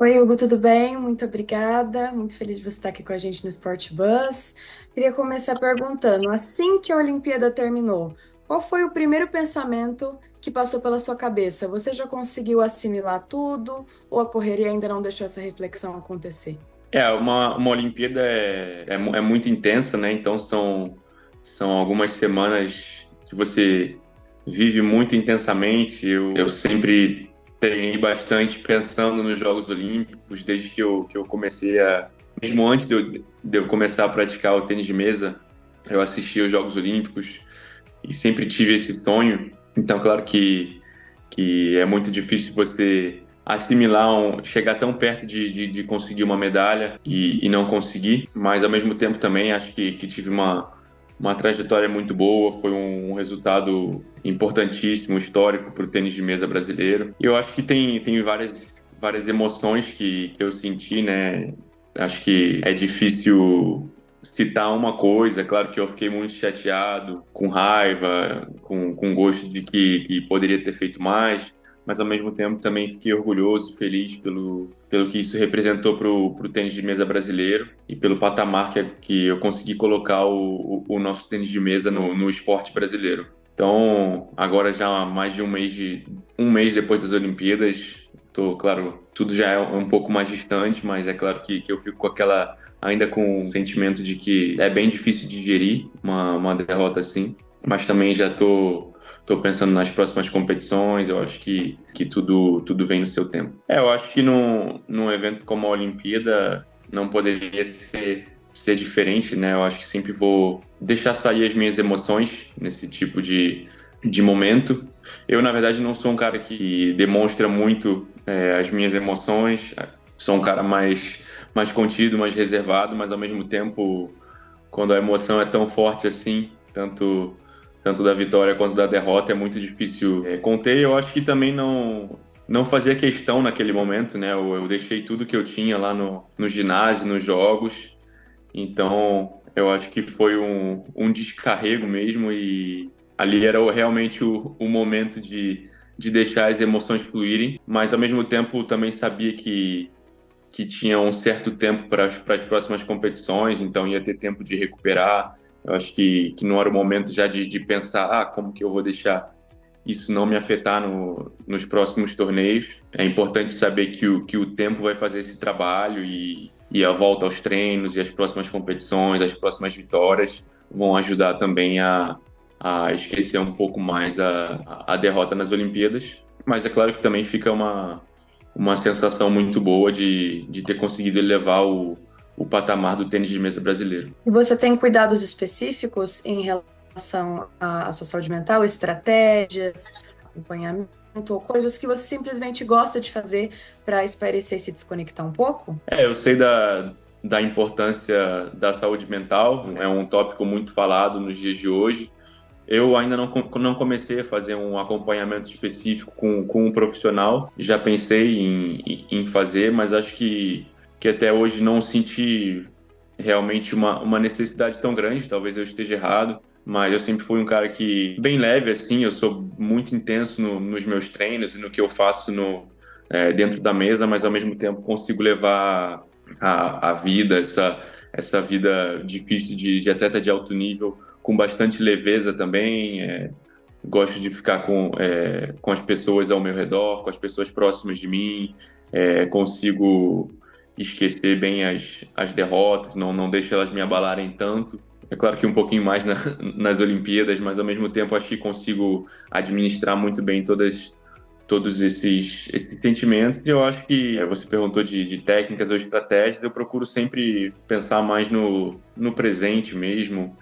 Oi, Hugo, tudo bem? Muito obrigada. Muito feliz de você estar aqui com a gente no Sport Bus. Queria começar perguntando, assim que a Olimpíada terminou, qual foi o primeiro pensamento que passou pela sua cabeça? Você já conseguiu assimilar tudo ou a correria ainda não deixou essa reflexão acontecer? Uma Olimpíada é muito intensa, né? Então são algumas semanas que você vive muito intensamente. Eu sempre treinei bastante pensando nos Jogos Olímpicos, desde que eu comecei mesmo antes de eu começar a praticar o tênis de mesa, eu assistia os Jogos Olímpicos e sempre tive esse sonho. Então, claro que é muito difícil você assimilar, chegar tão perto de conseguir uma medalha e não conseguir, mas ao mesmo tempo também acho que tive uma trajetória muito boa, foi um resultado importantíssimo, histórico para o tênis de mesa brasileiro. E eu acho que tem várias emoções que eu senti, né? Acho que é difícil citar uma coisa. É claro que eu fiquei muito chateado, com raiva, com gosto de que poderia ter feito mais, mas ao mesmo tempo também fiquei orgulhoso, feliz pelo que isso representou para o tênis de mesa brasileiro e pelo patamar que eu consegui colocar o nosso tênis de mesa no esporte brasileiro. Então, agora já há mais de um mês depois das Olimpíadas, claro, tudo já é um pouco mais distante, mas é claro que eu fico com ainda com o sentimento de que é bem difícil de digerir uma derrota assim, mas também já tô pensando nas próximas competições. Eu acho que tudo vem no seu tempo. Eu acho que num evento como a Olimpíada não poderia ser diferente, né? Eu acho que sempre vou deixar sair as minhas emoções nesse tipo de momento. Eu, na verdade, não sou um cara que demonstra muito as minhas emoções. Sou um cara mais contido, mais reservado, mas ao mesmo tempo, quando a emoção é tão forte assim, tanto da vitória quanto da derrota, é muito difícil conter. Eu acho que também não fazia questão naquele momento, né? Eu deixei tudo que eu tinha lá no ginásio, nos jogos. Então, eu acho que foi um descarrego mesmo e ali era realmente o momento de deixar as emoções fluírem, mas ao mesmo tempo também sabia que tinha um certo tempo para as próximas competições, então ia ter tempo de recuperar. Eu acho que não era o momento já de pensar, como que eu vou deixar isso não me afetar nos próximos torneios. É importante saber que o tempo vai fazer esse trabalho e a volta aos treinos e as próximas competições, as próximas vitórias vão ajudar também a esquecer um pouco mais a derrota nas Olimpíadas. Mas é claro que também fica uma sensação muito boa de ter conseguido elevar o patamar do tênis de mesa brasileiro. E você tem cuidados específicos em relação à sua saúde mental, estratégias, acompanhamento, ou coisas que você simplesmente gosta de fazer para espairecer e se desconectar um pouco? Eu sei da importância da saúde mental, é um tópico muito falado nos dias de hoje. Eu ainda não comecei a fazer um acompanhamento específico com um profissional, já pensei em fazer, mas acho que até hoje não senti realmente uma necessidade tão grande. Talvez eu esteja errado, mas eu sempre fui um cara que, bem leve assim, eu sou muito intenso nos meus treinos e no que eu faço dentro da mesa, mas ao mesmo tempo consigo levar a vida, essa vida difícil de atleta de alto nível com bastante leveza também. Gosto de ficar com as pessoas ao meu redor, com as pessoas próximas de mim. Consigo esquecer bem as derrotas, não deixo elas me abalarem tanto. É claro que um pouquinho mais nas Olimpíadas, mas ao mesmo tempo acho que consigo administrar muito bem todos esses sentimentos. E eu acho que você perguntou de técnicas ou estratégias, eu procuro sempre pensar mais no presente mesmo,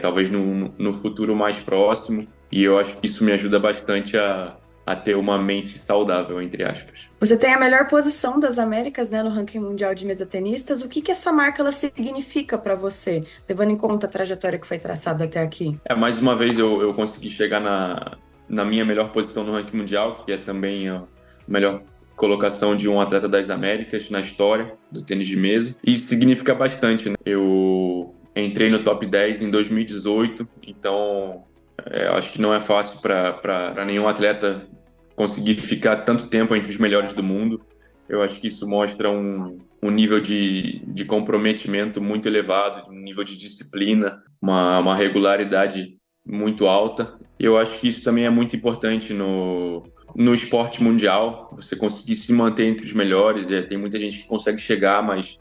talvez no futuro mais próximo. E eu acho que isso me ajuda bastante a ter uma mente saudável, entre aspas. Você tem a melhor posição das Américas, né, no ranking mundial de mesa tenistas. O que que essa marca ela significa para você, levando em conta a trajetória que foi traçada até aqui? Mais uma vez eu consegui chegar na minha melhor posição no ranking mundial, que é também a melhor colocação de um atleta das Américas na história do tênis de mesa. E isso significa bastante, né? Eu entrei no top 10 em 2018, então eu acho que não é fácil para nenhum atleta conseguir ficar tanto tempo entre os melhores do mundo. Eu acho que isso mostra um nível de comprometimento muito elevado, um nível de disciplina, uma regularidade muito alta. E eu acho que isso também é muito importante no esporte mundial, você conseguir se manter entre os melhores. Tem muita gente que consegue chegar, mas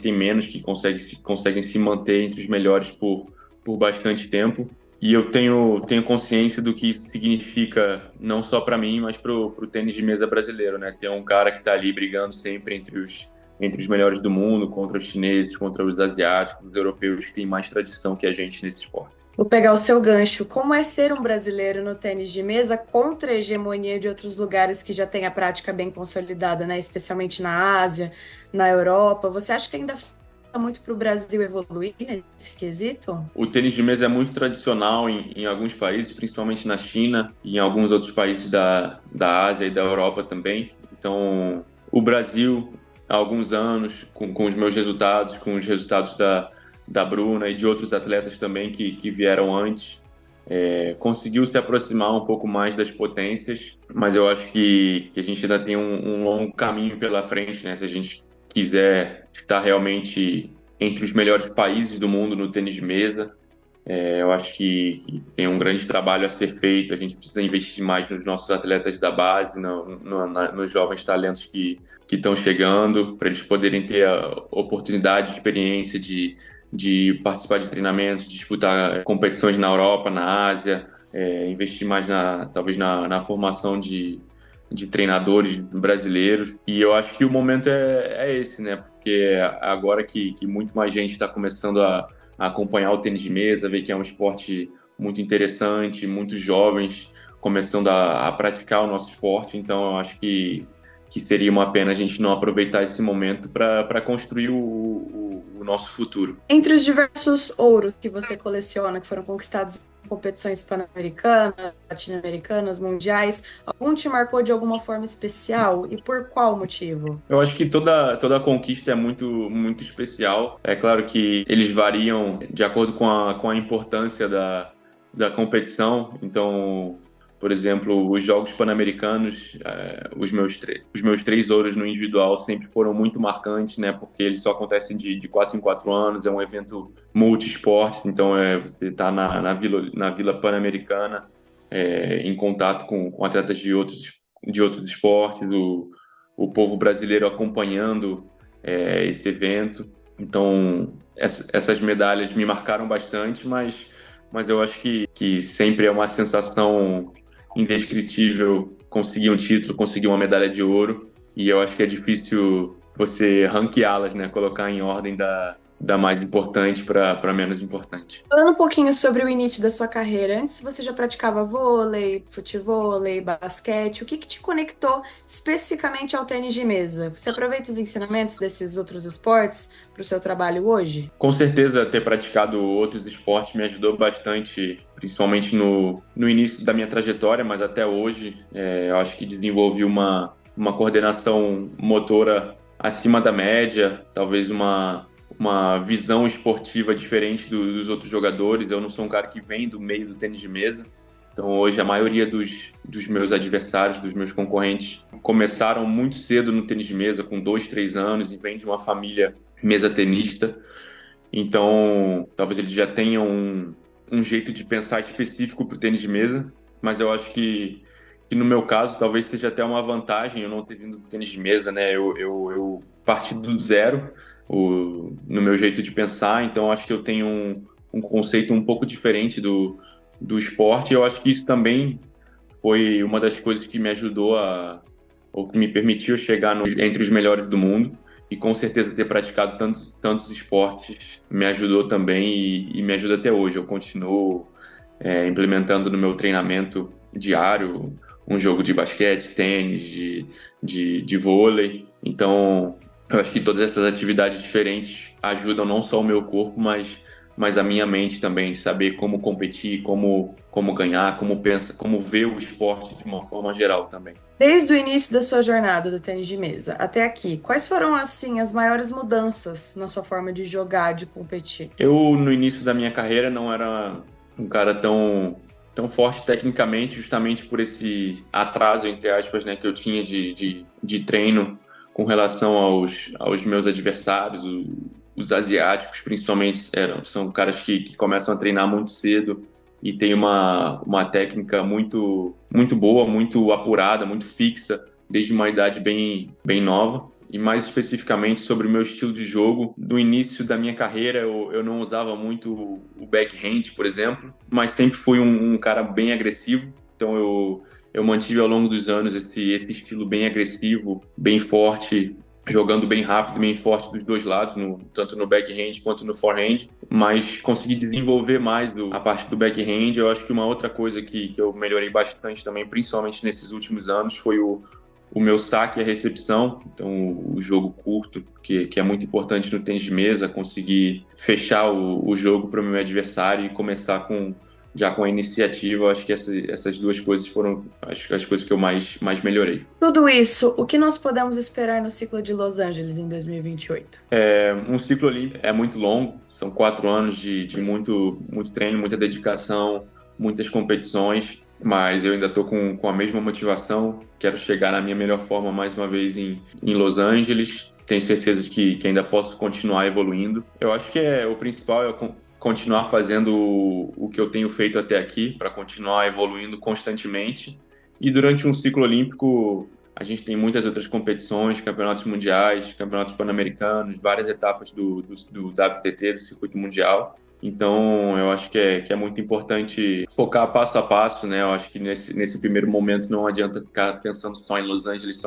tem menos que conseguem se manter entre os melhores por bastante tempo. E eu tenho consciência do que isso significa, não só para mim, mas para o tênis de mesa brasileiro, né? Ter um cara que está ali brigando sempre entre os melhores do mundo, contra os chineses, contra os asiáticos, os europeus, que têm mais tradição que a gente nesse esporte. Vou pegar o seu gancho. Como é ser um brasileiro no tênis de mesa contra a hegemonia de outros lugares que já têm a prática bem consolidada, né? Especialmente na Ásia, na Europa. Você acha que ainda falta muito para o Brasil evoluir nesse quesito? O tênis de mesa é muito tradicional em alguns países, principalmente na China e em alguns outros países da Ásia e da Europa também. Então, o Brasil, há alguns anos, com os meus resultados, com os resultados da Bruna e de outros atletas também que vieram antes, conseguiu se aproximar um pouco mais das potências, mas eu acho que a gente ainda tem um longo caminho pela frente, né? Se a gente quiser estar realmente entre os melhores países do mundo no tênis de mesa, eu acho que tem um grande trabalho a ser feito. A gente precisa investir mais nos nossos atletas da base, nos jovens talentos que estão chegando, para eles poderem ter a oportunidade, experiência de participar de treinamentos, de disputar competições na Europa, na Ásia, investir mais talvez na formação de treinadores brasileiros. E eu acho que o momento é esse, né? Porque agora que muito mais gente está começando a acompanhar o tênis de mesa, ver que é um esporte muito interessante, muitos jovens começando a praticar o nosso esporte. Então, eu acho que seria uma pena a gente não aproveitar esse momento para construir o nosso futuro. Entre os diversos ouros que você coleciona, que foram conquistados em competições pan-americanas, latino-americanas, mundiais, algum te marcou de alguma forma especial e por qual motivo? Eu acho que toda conquista é muito, muito especial. É claro que eles variam de acordo com a importância da competição. Então, por exemplo, os Jogos Pan-Americanos, os meus 3 ouros no individual sempre foram muito marcantes, né? Porque eles só acontecem de 4 em 4 anos, é um evento multi-esporte, então você está na Vila Pan-Americana, em contato com atletas de outros esportes, o povo brasileiro acompanhando esse evento. Então, essas medalhas me marcaram bastante, mas eu acho que sempre é uma sensação indescritível conseguir um título, conseguir uma medalha de ouro, e eu acho que é difícil você ranqueá-las, né? Colocar em ordem da mais importante para menos importante. Falando um pouquinho sobre o início da sua carreira, antes você já praticava vôlei, futevôlei, basquete, o que te conectou especificamente ao tênis de mesa? Você aproveita os ensinamentos desses outros esportes para o seu trabalho hoje? Com certeza, ter praticado outros esportes me ajudou bastante, principalmente no início da minha trajetória, mas até hoje eu acho que desenvolvi uma coordenação motora acima da média, talvez uma visão esportiva diferente dos outros jogadores. Eu não sou um cara que vem do meio do tênis de mesa, então hoje a maioria dos meus adversários, dos meus concorrentes, começaram muito cedo no tênis de mesa, com 2, 3 anos, e vêm de uma família mesa tenista. Então talvez eles já tenham um jeito de pensar específico para o tênis de mesa, mas eu acho que no meu caso talvez seja até uma vantagem eu não ter vindo do tênis de mesa, né? Eu parti do zero no meu jeito de pensar, então acho que eu tenho um conceito um pouco diferente do esporte. Eu acho que isso também foi uma das coisas que me ajudou ou que me permitiu chegar entre os melhores do mundo, e com certeza ter praticado tantos esportes me ajudou também e me ajuda até hoje. Eu continuo implementando no meu treinamento diário um jogo de basquete, tênis, de vôlei. Então, eu acho que todas essas atividades diferentes ajudam não só o meu corpo, mas a minha mente também, saber como competir, como ganhar, como ver o esporte de uma forma geral também. Desde o início da sua jornada do tênis de mesa até aqui, quais foram, assim, as maiores mudanças na sua forma de jogar, de competir? Eu, no início da minha carreira, não era um cara tão forte tecnicamente, justamente por esse atraso, entre aspas, né, que eu tinha de treino com relação aos meus adversários, os asiáticos principalmente, são caras que começam a treinar muito cedo e tem uma técnica muito, muito boa, muito apurada, muito fixa, desde uma idade bem nova. E mais especificamente sobre o meu estilo de jogo. No início da minha carreira, eu não usava muito o backhand, por exemplo, mas sempre fui um cara bem agressivo. Então eu mantive ao longo dos anos esse estilo bem agressivo, bem forte, jogando bem rápido, bem forte dos dois lados, tanto no backhand quanto no forehand, mas consegui desenvolver mais a parte do backhand. Eu acho que uma outra coisa que eu melhorei bastante também, principalmente nesses últimos anos, foi o meu saque e a recepção, então o jogo curto, que é muito importante no tênis de mesa, conseguir fechar o jogo para o meu adversário e começar já com a iniciativa. Eu acho que essas duas coisas foram as coisas que eu mais melhorei. Tudo isso, o que nós podemos esperar no ciclo de Los Angeles em 2028? Um ciclo olímpico é muito longo, são 4 anos de muito treino, muita dedicação, muitas competições, mas eu ainda estou com a mesma motivação, quero chegar na minha melhor forma mais uma vez em Los Angeles, tenho certeza que ainda posso continuar evoluindo. Eu acho que o principal é continuar fazendo o que eu tenho feito até aqui, para continuar evoluindo constantemente, e durante um ciclo olímpico a gente tem muitas outras competições, campeonatos mundiais, campeonatos pan-americanos, várias etapas do WTT, do Circuito Mundial. Então, eu acho que é muito importante focar passo a passo, né? Eu acho que nesse primeiro momento não adianta ficar pensando só em Los Angeles,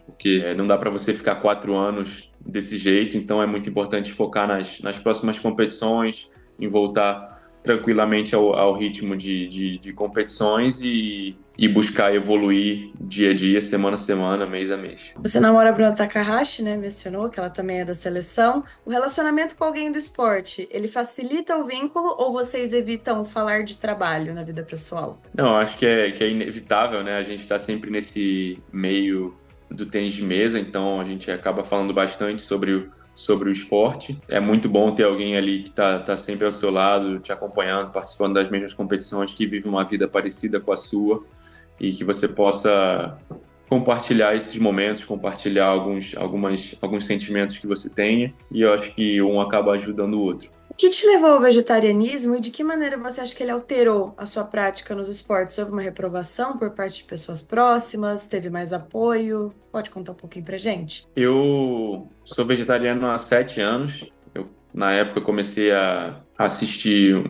porque não dá para você ficar 4 anos desse jeito. Então, é muito importante focar nas próximas competições, em voltar tranquilamente ao ritmo de competições e buscar evoluir dia a dia, semana a semana, mês a mês. Você namora a Bruna Takahashi, né? Mencionou que ela também é da seleção. O relacionamento com alguém do esporte, ele facilita o vínculo ou vocês evitam falar de trabalho na vida pessoal? Não, acho que é inevitável, né? A gente está sempre nesse meio do tênis de mesa, então a gente acaba falando bastante sobre o esporte. É muito bom ter alguém ali que tá sempre ao seu lado, te acompanhando, participando das mesmas competições, que vive uma vida parecida com a sua e que você possa compartilhar esses momentos, compartilhar alguns sentimentos que você tenha, e eu acho que um acaba ajudando o outro. O que te levou ao vegetarianismo e de que maneira você acha que ele alterou a sua prática nos esportes? Houve uma reprovação por parte de pessoas próximas? Teve mais apoio? Pode contar um pouquinho pra gente? Eu sou vegetariano há 7 anos. Na época, comecei a assistir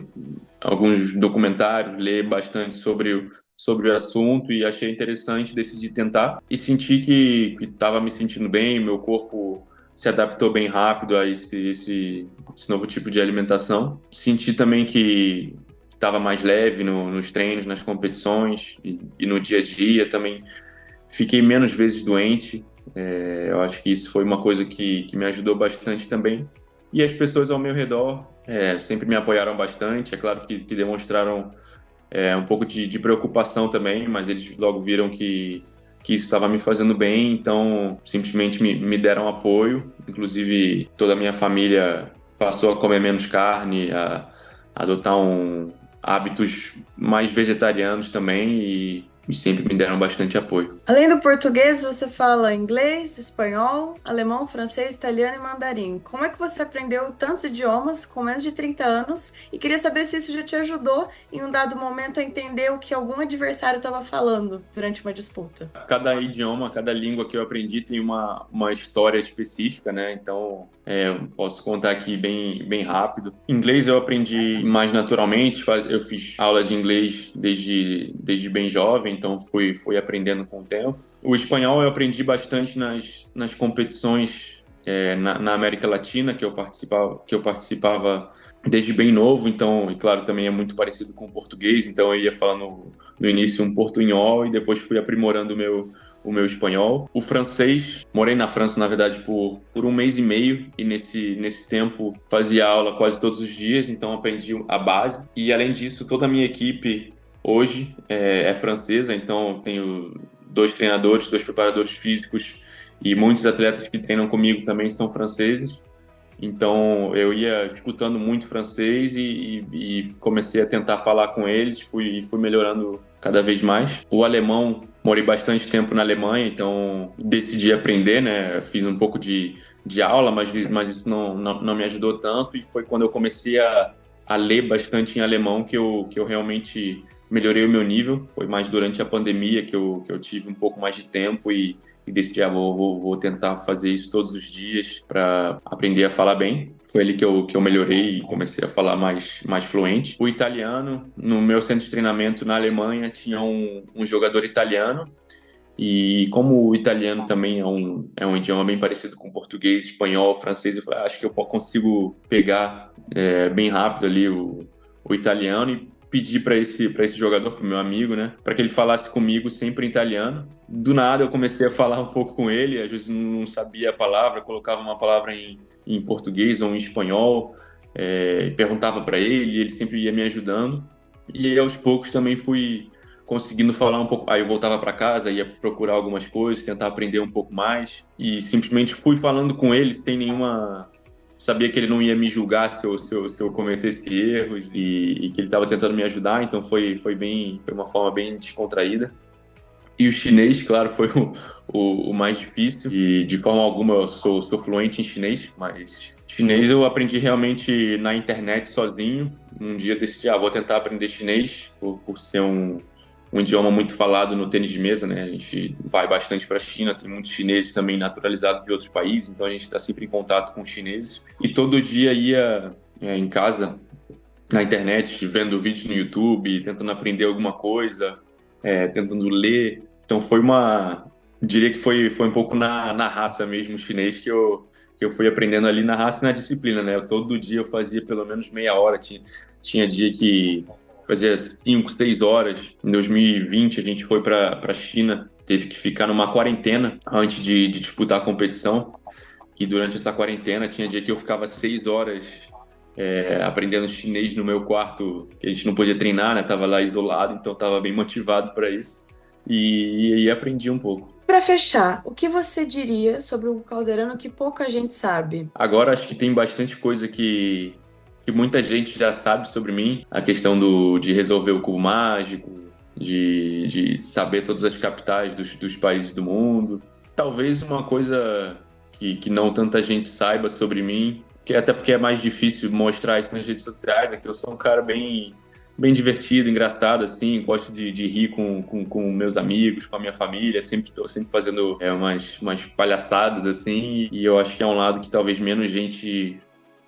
alguns documentários, ler bastante sobre o assunto e achei interessante, decidi tentar e senti que estava me sentindo bem, meu corpo se adaptou bem rápido a esse novo tipo de alimentação. Senti também que estava mais leve nos treinos, nas competições e no dia a dia também. Fiquei menos vezes doente. Eu acho que isso foi uma coisa que me ajudou bastante também. E as pessoas ao meu redor sempre me apoiaram bastante. É claro que demonstraram um pouco de preocupação também, mas eles logo viram que isso estava me fazendo bem, então simplesmente me deram apoio. Inclusive, toda a minha família passou a comer menos carne, a adotar hábitos mais vegetarianos também e sempre me deram bastante apoio. Além do português, você fala inglês, espanhol, alemão, francês, italiano e mandarim. Como é que você aprendeu tantos idiomas com menos de 30 anos? E queria saber se isso já te ajudou em um dado momento a entender o que algum adversário estava falando durante uma disputa. Cada idioma, cada língua que eu aprendi tem uma história específica, né? Então, eu posso contar aqui bem rápido. Inglês eu aprendi mais naturalmente. Eu fiz aula de inglês desde bem jovem, então fui aprendendo com o tempo. O espanhol eu aprendi bastante nas competições na América Latina que eu participava desde bem novo, então, e claro, também é muito parecido com o português, então eu ia falando no início um portunhol e depois fui aprimorando o meu espanhol. O francês, morei na França, na verdade, por 1 mês e meio, e nesse tempo fazia aula quase todos os dias, então aprendi a base. E além disso, toda a minha equipe hoje é francesa, então tenho 2 treinadores, 2 preparadores físicos e muitos atletas que treinam comigo também são franceses. Então eu ia escutando muito francês e comecei a tentar falar com eles, fui melhorando cada vez mais. O alemão morei bastante tempo na Alemanha, então decidi aprender, né? Fiz um pouco de aula, mas isso não me ajudou tanto. E foi quando eu comecei a ler bastante em alemão que eu realmente melhorei o meu nível. Foi mais durante a pandemia que eu tive um pouco mais de tempo e decidi, vou tentar fazer isso todos os dias para aprender a falar bem. Foi ali que eu melhorei e comecei a falar mais fluente. O italiano, no meu centro de treinamento na Alemanha, tinha um jogador italiano. E como o italiano também é um idioma bem parecido com português, espanhol, francês, eu falei, acho que eu consigo pegar bem rápido ali o italiano e pedir para esse jogador, para o meu amigo, né, para que ele falasse comigo sempre em italiano. Do nada eu comecei a falar um pouco com ele, às vezes não sabia a palavra, colocava uma palavra em português ou em espanhol, perguntava para ele, e ele sempre ia me ajudando. E aí, aos poucos também fui conseguindo falar um pouco. Aí eu voltava para casa, ia procurar algumas coisas, tentar aprender um pouco mais e simplesmente fui falando com ele sem nenhuma. Sabia que ele não ia me julgar se eu cometesse erros e que ele estava tentando me ajudar, então foi uma forma bem descontraída. E o chinês, claro, foi o mais difícil. E de forma alguma eu sou fluente em chinês, mas chinês eu aprendi realmente na internet sozinho. Um dia decidi, vou tentar aprender chinês, por ser um idioma muito falado no tênis de mesa, né? A gente vai bastante para a China, tem muitos chineses também naturalizados de outros países, então a gente está sempre em contato com os chineses. E todo dia ia em casa, na internet, vendo vídeos no YouTube, tentando aprender alguma coisa, tentando ler. Então diria que foi um pouco na raça mesmo, o chinês, que eu fui aprendendo ali na raça e na disciplina, né? Todo dia eu fazia pelo menos meia hora, tinha dia que fazia 5, 6 horas. Em 2020 a gente foi para a China, teve que ficar numa quarentena antes de disputar a competição. E durante essa quarentena tinha dia que eu ficava 6 horas aprendendo chinês no meu quarto, que a gente não podia treinar, né? Tava lá isolado, então tava bem motivado para isso. E aí aprendi um pouco. Para fechar, o que você diria sobre o Calderano que pouca gente sabe? Agora acho que tem bastante coisa que muita gente já sabe sobre mim. A questão de resolver o cubo mágico, de saber todas as capitais dos países do mundo. Talvez uma coisa que não tanta gente saiba sobre mim, até porque é mais difícil mostrar isso nas redes sociais, é que eu sou um cara bem divertido, engraçado, assim, gosto de rir com meus amigos, com a minha família, estou sempre fazendo umas palhaçadas, assim, e eu acho que é um lado que talvez menos gente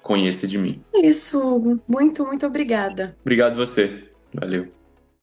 conheça de mim. É isso, Hugo. Muito, muito obrigada. Obrigado você. Valeu.